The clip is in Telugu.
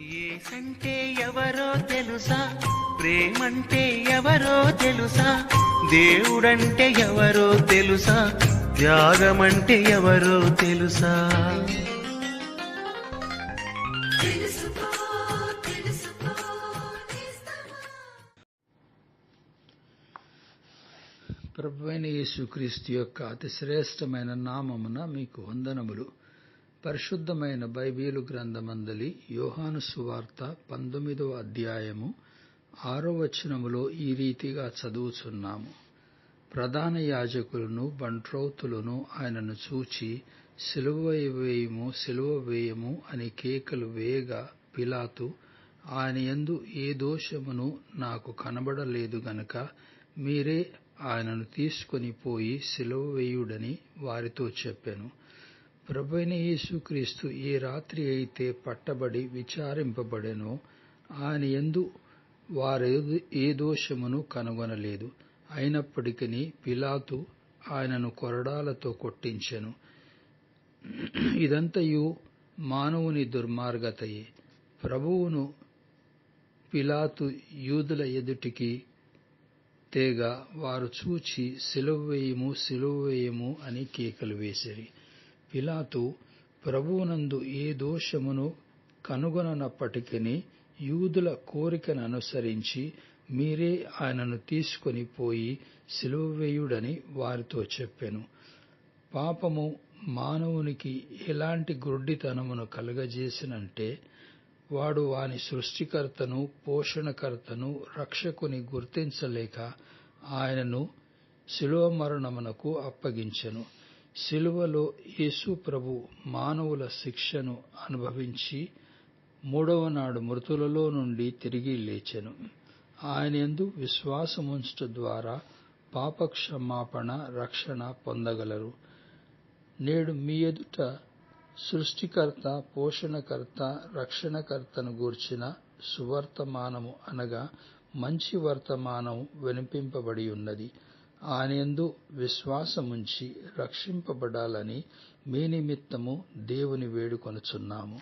యేసంటే ఎవరో తెలుసా, ప్రేమంటే ఎవరో తెలుసా, దేవుడంటే ఎవరో తెలుసా, త్యాగమంటే ఎవరో తెలుసా. ప్రభువైన యేసుక్రీస్తు యొక్క అతి శ్రేష్టమైన నామమున మీకు వందనములు. పరిశుద్ధమైన బైబిలు గ్రంథమందలి యోహాను సువార్త 19వ అధ్యాయము 6వ వచనములో ఈ రీతిగా చదువుచున్నాము. ప్రధాన యాజకులను బంట్రౌతులను ఆయనను చూచి సిలువ వేయము, సిలువ వేయము అని కేకలు వేయగా, పిలాతు ఆయన యందు ఏ దోషమును నాకు కనబడలేదు గనుక మీరే ఆయనను తీసుకొని పోయి సిలువ వేయుడని వారితో చెప్పెను. ప్రభువైన యేసుక్రీస్తు ఏ రాత్రి అయితే పట్టబడి విచారింపబడెనో ఆయన యందు వారు ఏ దోషమును కనుగొనలేదు. అయినప్పటికీ పిలాతు ఆయనను కొరడాలతో కొట్టించెను. ఇదంతయు మానవుని దుర్మార్గతయే. ప్రభువును పిలాతు యూదుల ఎదుటికి తేగా వారు చూచి సిలువ వేయము, సిలువ వేయము అని కేకలు వేసిరి. పిలాతు ప్రభువునందు ఏ దోషమును కనుగొననప్పటికీ యూదుల కోరికను అనుసరించి మీరే ఆయనను తీసుకొని పోయి సిలువ వేయుడని వారితో చెప్పెను. పాపము మానవునికి ఎలాంటి గ్రుడ్డితనమును కలుగజేసినంటే, వాడు వాని సృష్టికర్తను, పోషణకర్తను, రక్షకుని గుర్తించలేక ఆయనను శిలువ మరణమునకు అప్పగించెను. శిలువలో యేసు ప్రభు మానవుల శిక్షను అనుభవించి 3వ నాడు మృతులలో నుండి తిరిగి లేచెను. ఆయన యందు విశ్వాసముంచుట ద్వారా పాపక్షమాపణ, రక్షణ పొందగలరు. నేడు మీ ఎదుట సృష్టికర్త, పోషణకర్త, రక్షణకర్తను గూర్చిన సువర్తమానము అనగా మంచి వర్తమానము వినిపింపబడి ఉన్నది. ఆయన యందు విశ్వాసముంచి రక్షింపబడాలని మీ నిమిత్తము దేవుని వేడుకొనుచున్నాము.